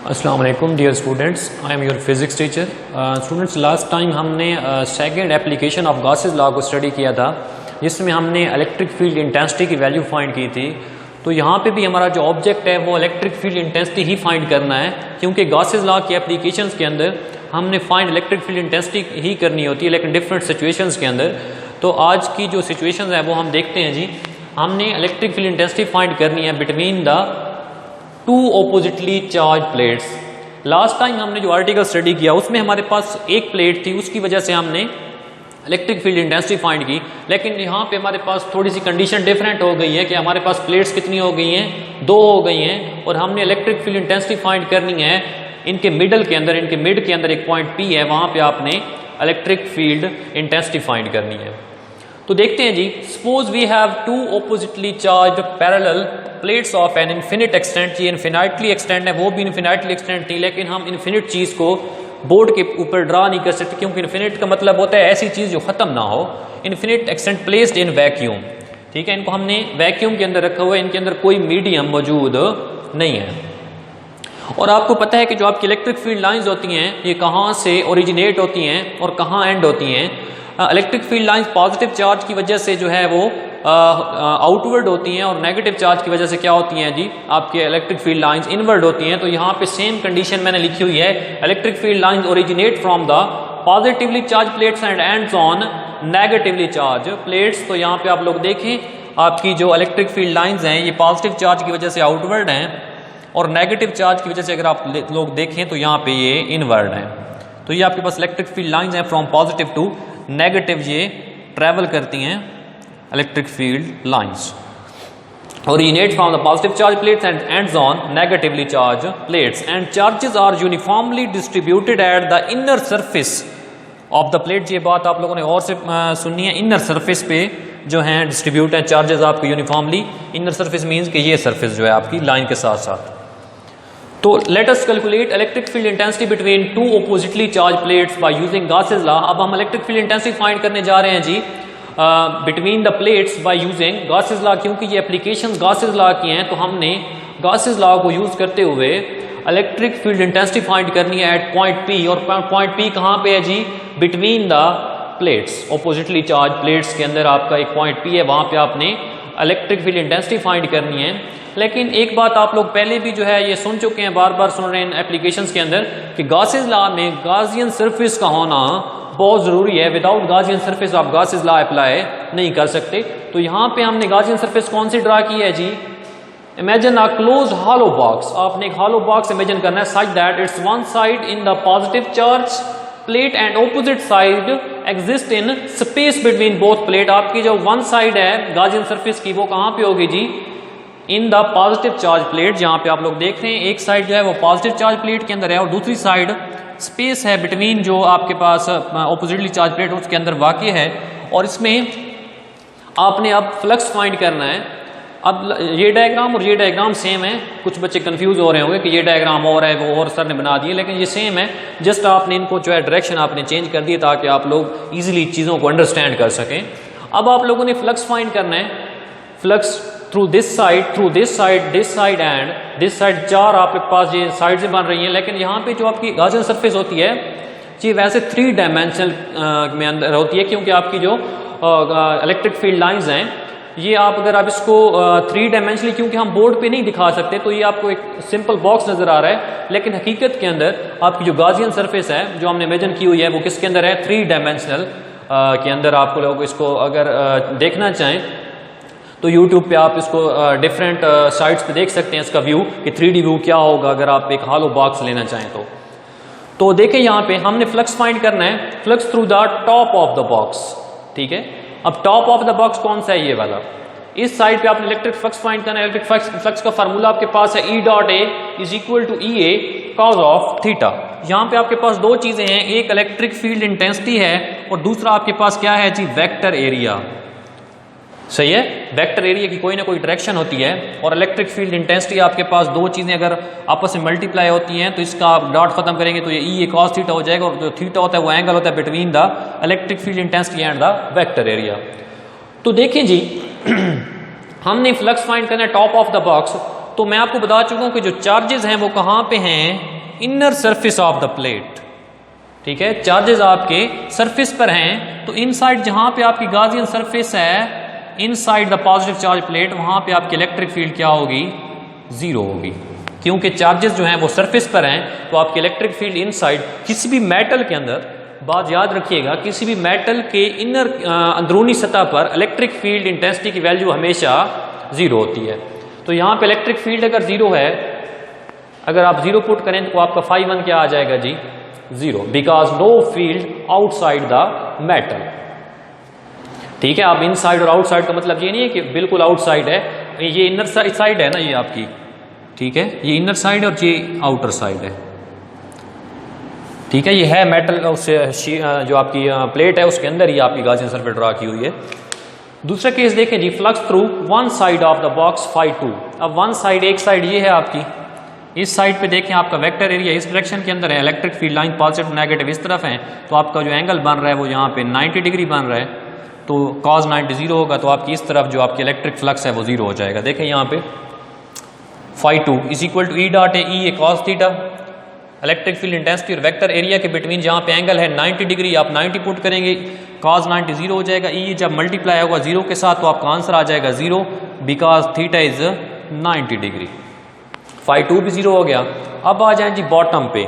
अस्सलाम वालेकुम dear students, I am your physics teacher. Students, last time हमने second application of Gauss's law को study किया था, जिसमें हमने इलेक्ट्रिक फील्ड इंटेंसिटी की वैल्यू फाइंड की थी। तो यहाँ पे भी हमारा जो ऑब्जेक्ट है वो इलेक्ट्रिक फील्ड इंटेंसिटी ही फाइंड करना है, क्योंकि गॉसेस लॉ की एप्लीकेशंस के अंदर हमने फाइंड इलेक्ट्रिक फील्ड इंटेंसिटी ही करनी होती है, लेकिन डिफरेंट सिचुएशंस के अंदर। तो आज की जो सिचुएशंस है वो हम देखते हैं जी। हमने इलेक्ट्रिक फील्ड इंटेंसिटी फाइंड करनी है between the two oppositely charge plates. Last time हमने जो आर्टिकल स्टडी किया उसमें हमारे पास एक प्लेट थी, उसकी वजह से हमने इलेक्ट्रिक फील्ड इंटेंसिटी फाइंड की। लेकिन यहाँ पे हमारे पास थोड़ी सी कंडीशन डिफरेंट हो गई है कि हमारे पास प्लेट्स कितनी हो गई हैं, दो हो गई हैं, और हमने इलेक्ट्रिक फील्ड इंटेंसिटी फाइंड करनी है इनके मिडल के अंदर। इनके मिड के अंदर एक पॉइंट P है, वहाँ पे आपने इलेक्ट्रिक फील्ड इंटेंसिटी फाइंड करनी है। तो देखते हैं जी। Suppose we have two oppositely charged parallel plates of an infinite extent. ये इन्फिनाइटली एक्सटेंट है, वो भी इन्फिनाइटली एक्सटेंट थी, लेकिन हम इन्फिनिट चीज को बोर्ड के ऊपर ड्रा नहीं कर सकते, क्योंकि इन्फिनिट का मतलब होता है ऐसी चीज जो खत्म ना हो। Infinite extent placed in vacuum, ठीक है। इनको हमने वैक्यूम के अंदर रखा हुआ है, इनके अंदर कोई मीडियम मौजूद नहीं है। और आपको पता है कि जो आपकी इलेक्ट्रिक फील्ड लाइंस होती हैं ये कहाँ से ओरिजिनेट होती हैं और कहाँ एंड होती हैं। Electric field lines positive charge की वजह से जो है वो आउटवर्ड होती हैं, और नेगेटिव चार्ज की वजह से क्या होती हैं जी, आपके इलेक्ट्रिक फील्ड लाइंस इनवर्ड होती हैं। तो यहाँ पे सेम कंडीशन मैंने लिखी हुई है, electric field lines originate from the positively charge plates and ends on negatively charge plates. तो यहाँ पे आप लोग देखें, आपकी जो इलेक्ट्रिक फील्ड लाइंस हैं ये पॉजिटिव चार्ज की वजह से आउटवर्ड हैं, और नेगेटिव चार्ज की वजह से अगर आप लोग देखें तो यहाँ पे ये इनवर्ड हैं। तो ये आपके पास इलेक्ट्रिक फील्ड लाइंस हैं फ्रॉम पॉजिटिव टू नेगेटिव, ये ट्रेवल करती हैं electric field lines. Originate from the positive charge plates and ends on negatively charge plates, and charges are uniformly distributed at the inner surface of the plate. ये बात आप लोगों ने और से सुननी है, इनर सरफेस पे जो है डिस्ट्रीब्यूट है चार्जेस आपके यूनिफॉर्मली। इनर सरफेस मीन्स कि ये सरफेस जो है आपकी लाइन के साथ साथ। तो let us calculate electric field intensity between two oppositely charge plates by using Gauss's law. अब हम इलेक्ट्रिक फील्ड इंटेंसिटी फाइंड करने जा रहे हैं जी between the plates by using Gauss's law. क्योंकि ये एप्लीकेशंस गॉसेस लॉ की हैं, तो हमने गॉसेस लॉ को यूज करते हुए इलेक्ट्रिक फील्ड इंटेंसिटी फाइंड करनी है एट पॉइंट P। और पॉइंट P कहाँ पे है जी, between the plates. Oppositely charge plates के अंदर आपका एक पॉइंट P है, वहां पे आपने इलेक्ट्रिक फील्ड इंटेंसिटी फाइंड करनी है। लेकिन एक बात आप लोग पहले भी जो है ये सुन चुके हैं, बार बार सुन रहे हैं एप्लीकेशंस के अंदर, कि गॉसेस लॉ में गॉसियन सरफेस का होना बहुत जरूरी है। विदाउट गॉसियन सरफेस आप गॉसेस लॉ अप्लाई नहीं कर सकते। तो यहाँ पे हमने गॉसियन सरफेस कौन सी ड्रा की है जी, imagine a close hollow box. आपने एक हॉलो बॉक्स इमेजिन करना है such that its one side in the positive charge plate and opposite side exist in space between both plate. आपकी जो वन साइड है गॉसियन सरफेस की वो कहाँ पे होगी जी, in the positive charge plate. जहां पे आप लोग देख रहे हैं एक साइड जो है वो पॉजिटिव चार्ज प्लेट के अंदर है, और दूसरी साइड स्पेस है बिटवीन जो आपके पास ऑपोजिटली चार्ज प्लेट उसके अंदर वाक़ई है। और इसमें आपने अब फ्लक्स फाइंड करना है। अब ये डायग्राम और ये डायग्राम सेम है, कुछ बच्चे कंफ्यूज हो रहे होंगे कि ये डायग्राम और है वो और सर ने बना दिए, लेकिन ये सेम है। जस्ट आपने इनको जो है डायरेक्शन आपने चेंज कर दिया ताकि आप लोग ईजिली चीज़ों को अंडरस्टैंड कर सकें। अब आप लोगों ने फ्लक्स फाइंड करना है। Flux through this side and this side, चार आपके पास ये साइड से बन रही हैं। लेकिन यहाँ पे जो आपकी गॉसियन सरफेस होती है जी वैसे 3 डायमेंशनल में अंदर होती है, क्योंकि आपकी जो इलेक्ट्रिक फील्ड लाइंस हैं ये आप अगर आप इसको 3 डायमेंशनली, क्योंकि हम बोर्ड पे नहीं दिखा सकते, तो ये आपको एक सिंपल बॉक्स नजर आ रहा है। लेकिन हकीकत के अंदर आपकी जो गॉसियन सरफेस है जो हमने इमेजिन की हुई है वो किसके अंदर है, 3 डायमेंशनल के अंदर। आपको लोग इसको अगर देखना चाहें तो YouTube पे आप इसको डिफरेंट साइट्स पे देख सकते हैं इसका व्यू, कि 3D व्यू क्या होगा अगर आप एक हॉलो बॉक्स लेना चाहें तो देखें यहाँ पे हमने फ्लक्स फाइंड करना है, flux through the top of the box, ठीक है। अब टॉप ऑफ द बॉक्स कौन सा है, ये वाला। इस साइड पे आपने इलेक्ट्रिक फ्लक्स फाइंड करना है। इलेक्ट्रिक फ्लक्स का फार्मूला आपके पास है E dot A is equal to EA cos of theta. यहाँ पे आपके पास दो चीजें हैं, एक इलेक्ट्रिक फील्ड इंटेंसिटी है और दूसरा आपके पास क्या है जी, वेक्टर एरिया। सही है, वेक्टर एरिया की कोई ना कोई डायरेक्शन होती है, और इलेक्ट्रिक फील्ड इंटेंसिटी आपके पास दो चीजें अगर आपस में मल्टीप्लाई होती हैं तो इसका आप डॉट खत्म करेंगे तो ये E cos थीटा हो जाएगा, और जो थीटा होता है वो एंगल होता है between the electric field intensity and the vector area. तो देखिए जी हमने फ्लक्स फाइंड करना है टॉप ऑफ द बॉक्स। तो मैं आपको बता चुका हूं कि जो चार्जेस हैं वो कहां पे हैं, inner surface of the plate. ठीक है, चार्जेस आपके सरफेस पर हैं, तो इनसाइड जहां पे आपकी गाउसियन सरफेस है, inside the positive charge plate, वहां पे आपकी इलेक्ट्रिक फील्ड क्या होगी, जीरो होगी, क्योंकि चार्जेस जो हैं वो सरफेस पर हैं। तो आपकी इलेक्ट्रिक फील्ड इनसाइड, किसी भी मेटल के अंदर, बात याद रखिएगा, किसी भी मेटल के इनर अंदरूनी सतह पर इलेक्ट्रिक फील्ड इंटेंसिटी की वैल्यू हमेशा जीरो होती है। तो यहाँ पे इलेक्ट्रिक फील्ड अगर जीरो है, अगर आप जीरो पुट करें तो आपका फाई 1 क्या आ जाएगा जी, zero, because no field outside the metal. ठीक है, आप इनसाइड और आउटसाइड का मतलब ये नहीं है कि बिल्कुल आउटसाइड है, ये इनर साइड है ना ये आपकी, ठीक है, ये इनर साइड है और ये आउटर साइड है। ठीक है, ये है मेटल, उससे जो आपकी प्लेट है उसके अंदर ही आपकी गाउसियन सरफेस ड्रा की हुई है। दूसरा केस देखें जी, flux through one side of the box phi 2। अब वन साइड, एक साइड ये है आपकी, इस साइड पे देखें आपका वेक्टर एरिया इस डायरेक्शन के अंदर है, electric field line positive negative इस तरफ है, तो आपका जो एंगल बन रहा है वो यहाँ पे 90 डिग्री बन रहा है, तो cos 90 जीरो होगा, तो आपकी इस तरफ जो आपकी इलेक्ट्रिक फ्लक्स है वो जीरो हो जाएगा। देखें यहाँ पे phi 2 is equal to E dot A, E A cos theta, electric field intensity और वेक्टर एरिया के बिटवीन जहाँ पे एंगल है 90 डिग्री, आप 90 पुट करेंगे, cos 90 जीरो हो जाएगा, ई जब मल्टीप्लाई होगा जीरो के साथ तो आपका आंसर आ जाएगा zero, because theta is 90 degree. Phi 2 भी जीरो हो गया। अब आ जाए जी बॉटम पे,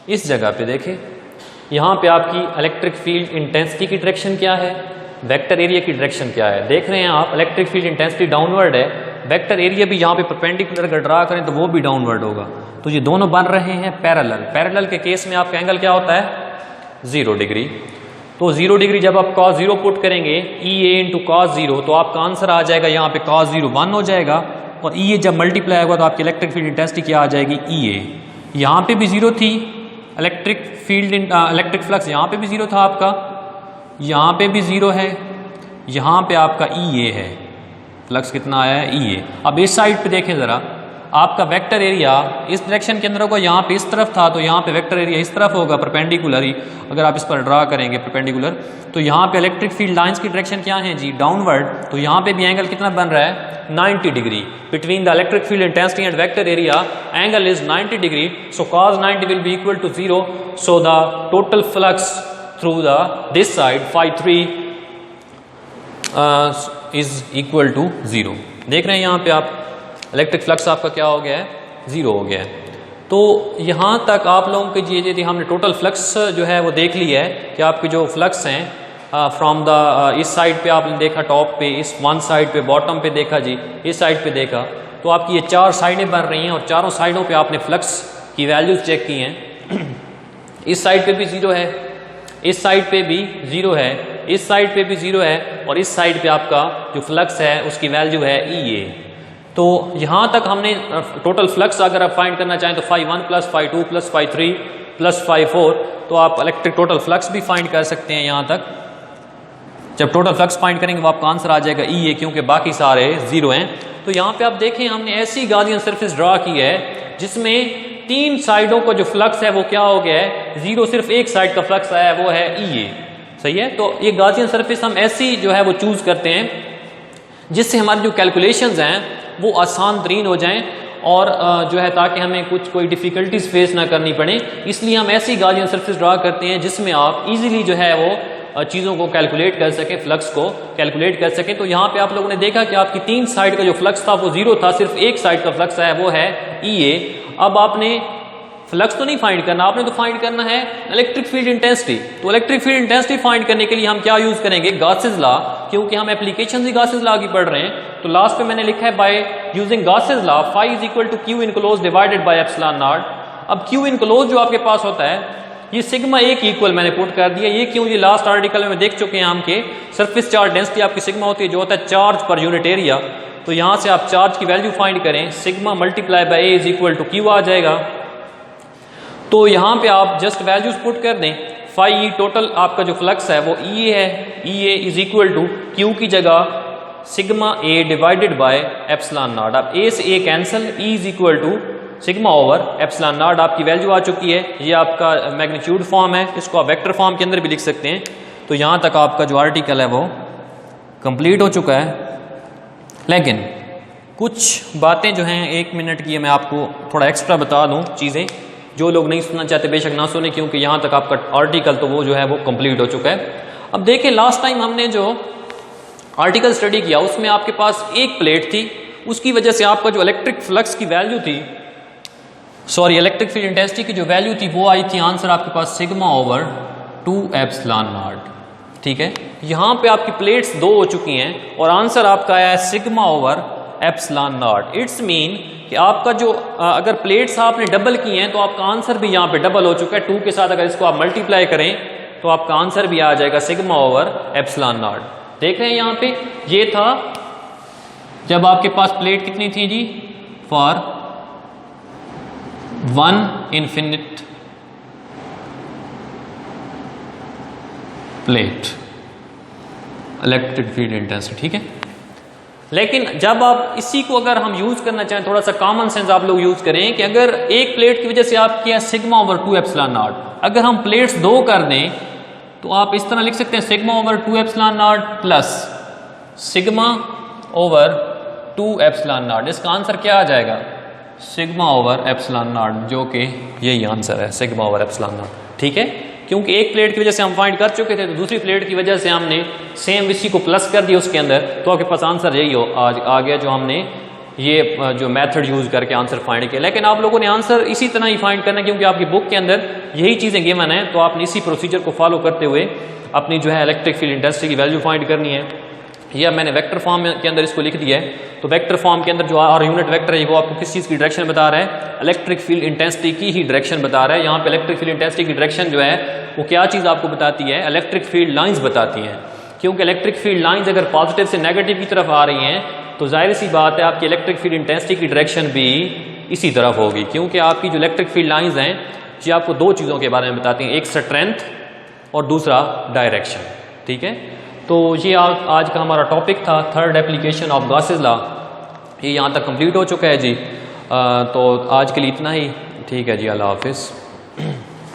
इस जगह पे देखें, यहाँ पे आपकी इलेक्ट्रिक फील्ड इंटेंसिटी की डायरेक्शन क्या है, वेक्टर एरिया की डायरेक्शन क्या है। देख रहे हैं आप, इलेक्ट्रिक फील्ड इंटेंसिटी डाउनवर्ड है, वेक्टर एरिया भी यहाँ पे परपेंडिकुलर अगर ड्रा करें तो वो भी डाउनवर्ड होगा, तो ये दोनों बन रहे हैं पैरेलल। पैरेलल के केस में आपका एंगल क्या होता है, 0 डिग्री। तो 0 डिग्री जब आप cos 0 पुट करेंगे, ई ए इंटू cos 0, तो आपका आंसर आ जाएगा यहाँ पे cos 0 1 हो जाएगा, और ई ए जब मल्टीप्लाई होगा तो आपकी इलेक्ट्रिक फील्ड इंटेंसिटी क्या आ जाएगी, ई ए। यहाँ पे भी 0 थी इलेक्ट्रिक फील्ड, इलेक्ट्रिक फ्लक्स यहाँ पे भी 0 था आपका, यहाँ पे भी 0 है, यहाँ पे आपका ई ए है, फ्लक्स कितना आया है, ई ए। अब इस साइड पे देखें ज़रा, आपका वेक्टर एरिया इस डायरेक्शन के अंदर होगा, यहाँ पे इस तरफ था, तो यहाँ पे वेक्टर एरिया इस तरफ होगा परपेंडिकुलर ही, अगर आप इस पर ड्रा करेंगे परपेंडिकुलर, तो यहाँ पे इलेक्ट्रिक फील्ड लाइंस की डायरेक्शन क्या है जी, डाउनवर्ड, तो यहाँ पे भी एंगल कितना बन रहा है, 90 degree. Between the electric field intensity and vector area angle is 90 degree, so cos 90 will be equal to 0, so the total flux through the this side phi 3 is equal to 0। देख रहे हैं यहाँ पे आप, इलेक्ट्रिक फ्लक्स आपका क्या हो गया है, 0 हो गया है। तो यहाँ तक आप लोगों के जी हमने टोटल फ्लक्स जो है वो देख लिया है कि आपके जो फ्लक्स हैं फ्रॉम द इस साइड पे आपने देखा टॉप पे, इस वन साइड पे, बॉटम पे देखा जी, इस साइड पे देखा, तो आपकी ये 4 साइडें बन रही हैं और चारों साइडों पे आपने फ्लक्स की वैल्यूज चेक की हैं। इस साइड पे भी 0 है, इस साइड पे भी 0 है, इस साइड पे भी 0 है, और इस साइड पे आपका जो फ्लक्स है उसकी वैल्यू है ई ए। तो यहाँ तक हमने टोटल फ्लक्स अगर आप फाइंड करना चाहें तो phi 1 plus phi 2 plus phi 3 plus phi 4, तो आप इलेक्ट्रिक टोटल फ्लक्स भी फाइंड कर सकते हैं। यहाँ तक जब टोटल फ्लक्स फाइंड करेंगे वो आपका आंसर आ जाएगा ई ए, क्योंकि बाकी सारे 0 हैं। तो यहाँ पे आप देखें हमने ऐसी गाउसियन सरफेस ड्रा की है जिसमें 3 साइडों का जो फ्लक्स है वो क्या हो गया है, 0, सिर्फ एक साइड का फ्लक्स आया है वो है ई ए। सही है, तो ये गाउसियन सरफेस हम ऐसी जो है वो चूज करते हैं जिससे हमारी जो कैलकुलेशंस हैं वो आसान तरीन हो जाएं, और जो है ताकि हमें कोई डिफ़िकल्टीज फेस ना करनी पड़े, इसलिए हम ऐसी गाउसियन सरफेस ड्रा करते हैं जिसमें आप इजीली जो है वो चीज़ों को कैलकुलेट कर सकें, फ्लक्स को कैलकुलेट कर सकें। तो यहाँ पे आप लोगों ने देखा कि आपकी 3 साइड का जो फ्लक्स था वो 0 था, सिर्फ एक साइड का फ्लक्स है वो है ई ए। अब आपने फ्लक्स तो नहीं फाइंड करना, आपने तो फाइंड करना है इलेक्ट्रिक फील्ड इंटेंसिटी। तो इलेक्ट्रिक फील्ड इंटेंसिटी फाइंड करने के लिए हम क्या यूज करेंगे, गॉसेस लॉ, क्योंकि हम एप्लीकेशन ही गॉसेस लॉ की पढ़ रहे हैं। तो लास्ट पे मैंने लिखा है by using Gauss's law phi is equal to Q enclose divided by epsilon naught. अब क्यू इनक्लोज जो आपके पास होता है ये सिग्मा ए की इक्वल मैंने पुट कर दिया। ये क्यों, ये लास्ट आर्टिकल में देख चुके हैं हम के सरफेस चार्ज डेंसिटी आपकी सिग्मा होती है जो होता है चार्ज पर यूनिट एरिया। तो यहाँ से आप चार्ज की वैल्यू फाइंड करें, sigma multiply by A is equal to Q आ जाएगा। तो यहाँ पे आप जस्ट वैल्यूज पुट कर दें, फाई ई टोटल आपका जो फ्लक्स है वो ई ए है, E A is equal to Q की जगह sigma A divided by epsilon naught. अब ए से A cancel, E is equal to sigma over epsilon naught आपकी वैल्यू आ चुकी है। ये आपका मैग्नीट्यूड फॉर्म है, इसको आप वेक्टर फॉर्म के अंदर भी लिख सकते हैं। तो यहाँ तक आपका जो आर्टिकल है वो कंप्लीट हो चुका है। लेकिन कुछ बातें जो हैं 1 मिनट की मैं आपको थोड़ा एक्स्ट्रा बता दूं चीज़ें जो लोग नहीं सुनना चाहते बेशक ना सुने, क्योंकि यहाँ तक आपका आर्टिकल तो वो जो है वो कंप्लीट हो चुका है। अब देखें, लास्ट टाइम हमने जो आर्टिकल स्टडी किया उसमें आपके पास एक प्लेट थी, उसकी वजह से आपका जो इलेक्ट्रिक फ्लक्स की वैल्यू थी, सॉरी इलेक्ट्रिक फील्ड इंटेंसिटी की जो वैल्यू थी वो आई थी, आंसर आपके पास सिग्मा ओवर 2 एप्सिलॉन नॉट। ठीक है, यहाँ पे आपकी प्लेट्स 2 हो चुकी हैं और आंसर आपका आया है sigma over epsilon not. It's mean कि आपका जो अगर प्लेट्स आपने डबल की हैं तो आपका आंसर भी यहाँ पे डबल हो चुका है। 2 के साथ अगर इसको आप मल्टीप्लाई करें तो आपका आंसर भी आ जाएगा सिग्मा ओवर एप्सिलॉन नॉट। देख रहे हैं यहाँ पे, ये था जब आपके पास प्लेट कितनी थी जी, for 1 infinite plate electric field intensity. ठीक है, लेकिन जब आप इसी को अगर हम यूज करना चाहें, थोड़ा सा कॉमन सेंस आप लोग यूज करें कि अगर एक प्लेट की वजह से आप किया सिग्मा ओवर 2 एप्सिलॉन नॉट, अगर हम प्लेट्स 2 कर दें तो आप इस तरह लिख सकते हैं sigma over 2 epsilon not plus sigma over 2 epsilon not. इसका आंसर क्या आ जाएगा, सिग्मा ओवर एप्सिलॉन नॉट, जो कि यही आंसर है सिग्मा ओवर एप्सिलॉन नॉट। ठीक है, क्योंकि एक प्लेट की वजह से हम फाइंड कर चुके थे तो दूसरी प्लेट की वजह से हमने सेम इसी को प्लस कर दिया उसके अंदर, तो आपके पास आंसर यही आ गया जो हमने ये जो मेथड यूज करके आंसर फाइंड किया। लेकिन आप लोगों ने आंसर इसी तरह ही फाइंड करना है, क्योंकि आपकी बुक के अंदर यही चीज़ें गिवन है, तो आपने इसी प्रोसीजर को फॉलो करते हुए अपनी जो है इलेक्ट्रिक फील्ड इंटेंसिटी की वैल्यू फाइंड करनी है। या मैंने वेक्टर फॉर्म के अंदर इसको लिख दिया है, तो वेक्टर फॉर्म के अंदर जो आर यूनिट वेक्टर है वो आपको किस चीज़ की डायरेक्शन बता रहा है, इलेक्ट्रिक फील्ड इंटेंसिटी की ही डायरेक्शन बता रहा है। यहाँ पे इलेक्ट्रिक फील्ड इंटेंसिटी की डायरेक्शन जो है वो क्या चीज़ आपको बताती है, इलेक्ट्रिक फील्ड लाइंस बताती हैं। क्योंकि इलेक्ट्रिक फील्ड लाइंस अगर पॉजिटिव से नेगेटिव की तरफ आ रही हैं तो जाहिर सी बात है आपकी इलेक्ट्रिक फील्ड इंटेंसिटी की डायरेक्शन भी इसी तरफ होगी, क्योंकि आपकी जो इलेक्ट्रिक फील्ड लाइंस हैं ये आपको 2 चीज़ों के बारे में बताती हैं, एक स्ट्रेंथ और दूसरा डायरेक्शन। ठीक है, तो ये आज का हमारा टॉपिक था, third application of Gauss's law. ये यहाँ तक कंप्लीट हो चुका है जी। तो आज के लिए इतना ही। ठीक है जी, अल्लाह हाफिज़।